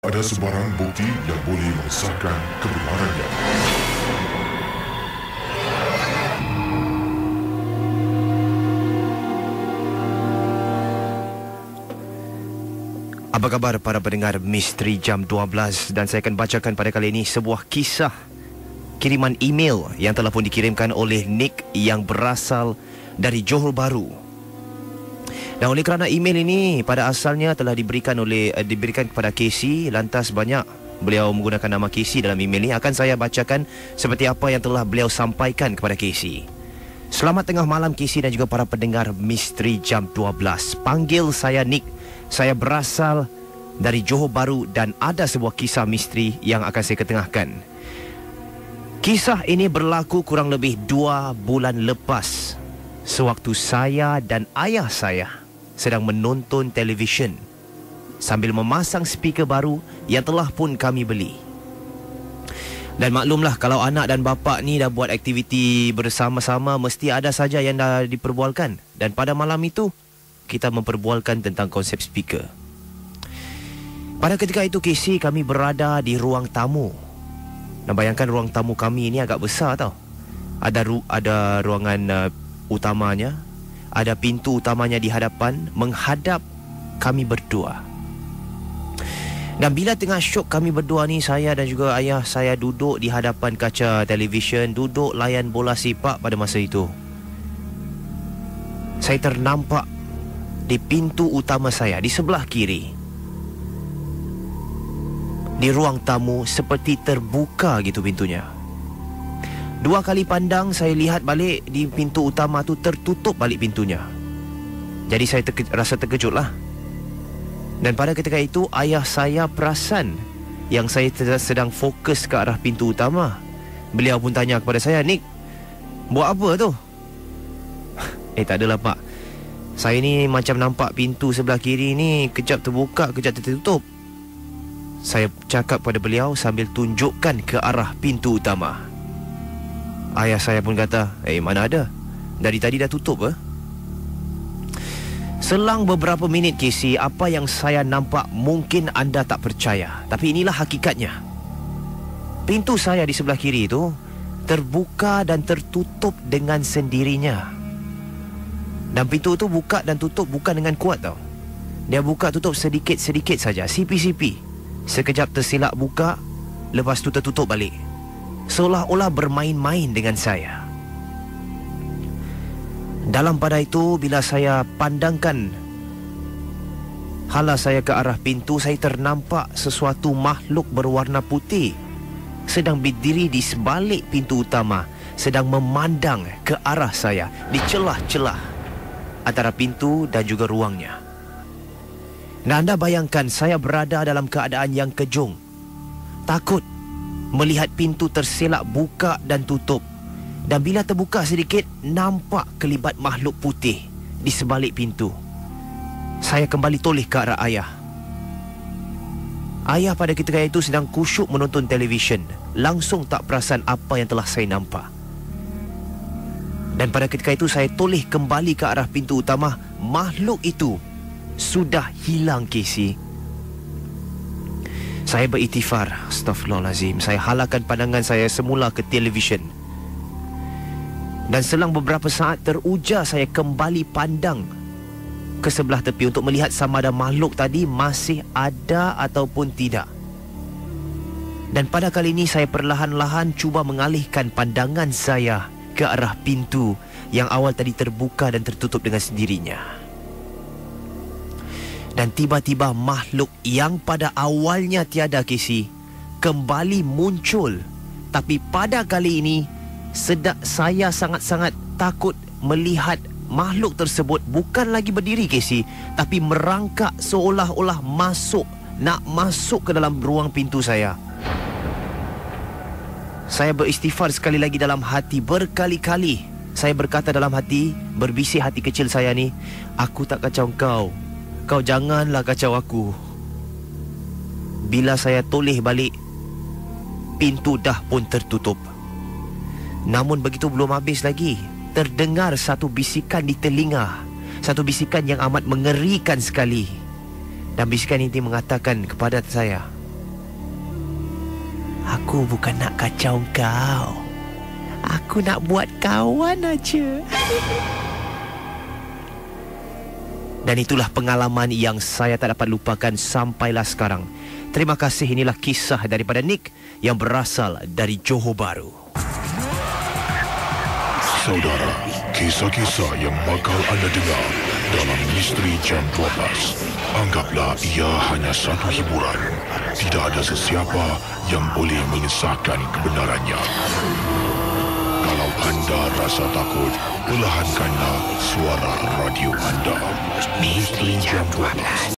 ada sebarang bukti yang boleh mengesahkan kebenarannya. Apa khabar para pendengar Misteri Jam 12, dan saya akan bacakan pada kali ini sebuah kisah kiriman email yang telah pun dikirimkan oleh Nick yang berasal dari Johor Bahru. Dan oleh kerana email ini pada asalnya telah diberikan kepada Casey, lantas banyak beliau menggunakan nama Casey dalam email ini, akan saya bacakan seperti apa yang telah beliau sampaikan kepada Casey. Selamat tengah malam Casey dan juga para pendengar Misteri Jam 12. Panggil saya Nick. Saya berasal dari Johor Bahru dan ada sebuah kisah misteri yang akan saya ketengahkan. Kisah ini berlaku kurang lebih 2 bulan lepas, sewaktu saya dan ayah saya sedang menonton televisyen sambil memasang speaker baru yang telah pun kami beli. Dan maklumlah, kalau anak dan bapa ni dah buat aktiviti bersama-sama, mesti ada saja yang dah diperbualkan. Dan pada malam itu kita memperbualkan tentang konsep speaker. Pada ketika itu Casey, kami berada di ruang tamu. Dan bayangkan ruang tamu kami ini agak besar tau. Ada ruangan utamanya, ada pintu utamanya di hadapan, menghadap kami berdua. Dan bila tengah syok kami berdua ni, saya dan juga ayah saya duduk di hadapan kaca televisyen, duduk layan bola sepak pada masa itu, saya ternampak di pintu utama saya, di sebelah kiri, di ruang tamu, seperti terbuka gitu pintunya. 2 kali pandang saya lihat balik, di pintu utama tu tertutup balik pintunya. Jadi saya rasa terkejut lah. Dan pada ketika itu ayah saya perasan yang saya sedang fokus ke arah pintu utama. Beliau pun tanya kepada saya, "Nick, buat apa tu?" Tak adalah pak, saya ni macam nampak pintu sebelah kiri ni kejap terbuka, kejap tertutup. Saya cakap pada beliau sambil tunjukkan ke arah pintu utama. Ayah saya pun kata, mana ada, dari tadi dah tutup . Selang beberapa minit Casey, apa yang saya nampak mungkin anda tak percaya, tapi inilah hakikatnya. Pintu saya di sebelah kiri itu terbuka dan tertutup dengan sendirinya. Dan pintu itu buka dan tutup bukan dengan kuat tau. Dia buka tutup sedikit-sedikit saja, sipi-sipi. Sekejap tersilap buka, lepas tu tertutup balik, seolah-olah bermain-main dengan saya. Dalam pada itu, bila saya pandangkan hala saya ke arah pintu, saya ternampak sesuatu makhluk berwarna putih sedang berdiri di sebalik pintu utama, sedang memandang ke arah saya di celah-celah antara pintu dan juga ruangnya. Dan anda bayangkan, saya berada dalam keadaan yang kejung, takut melihat pintu terselak buka dan tutup. Dan bila terbuka sedikit, nampak kelibat makhluk putih di sebalik pintu. Saya kembali toleh ke arah ayah. Ayah pada ketika itu sedang kusyuk menonton televisyen, langsung tak perasan apa yang telah saya nampak. Dan pada ketika itu saya toleh kembali ke arah pintu utama. Makhluk itu sudah hilang Casey. Saya berikhtifar, astaghfirullahalazim. Saya halakkan pandangan saya semula ke televisyen. Dan selang beberapa saat teruja saya kembali pandang ke sebelah tepi untuk melihat sama ada makhluk tadi masih ada ataupun tidak. Dan pada kali ini saya perlahan-lahan cuba mengalihkan pandangan saya ke arah pintu yang awal tadi terbuka dan tertutup dengan sendirinya. Dan tiba-tiba makhluk yang pada awalnya tiada Casey kembali muncul. Tapi pada kali ini saya sangat-sangat takut melihat makhluk tersebut bukan lagi berdiri Casey, tapi merangkak seolah-olah nak masuk ke dalam ruang pintu saya. Saya beristighfar sekali lagi dalam hati, berkali-kali saya berkata dalam hati, berbisik hati kecil saya ni, aku tak kacau kau janganlah kacau aku. Bila saya toleh balik, pintu dah pun tertutup. Namun begitu belum habis lagi, terdengar satu bisikan di telinga, satu bisikan yang amat mengerikan sekali. Dan bisikan ini mengatakan kepada saya, Aku bukan nak kacau kau. Aku nak buat kawan aja. Dan itulah pengalaman yang saya tak dapat lupakan sampailah sekarang. Terima kasih, inilah kisah daripada Nick yang berasal dari Johor Bahru. Saudara, kisah-kisah yang bakal anda dengar dalam Misteri Jam 12, anggaplah ia hanya satu hiburan. Tidak ada sesiapa yang boleh mengesahkan kebenarannya. Kalau anda rasa takut, perlahankanlah suara radio anda. Misteri Jam 12.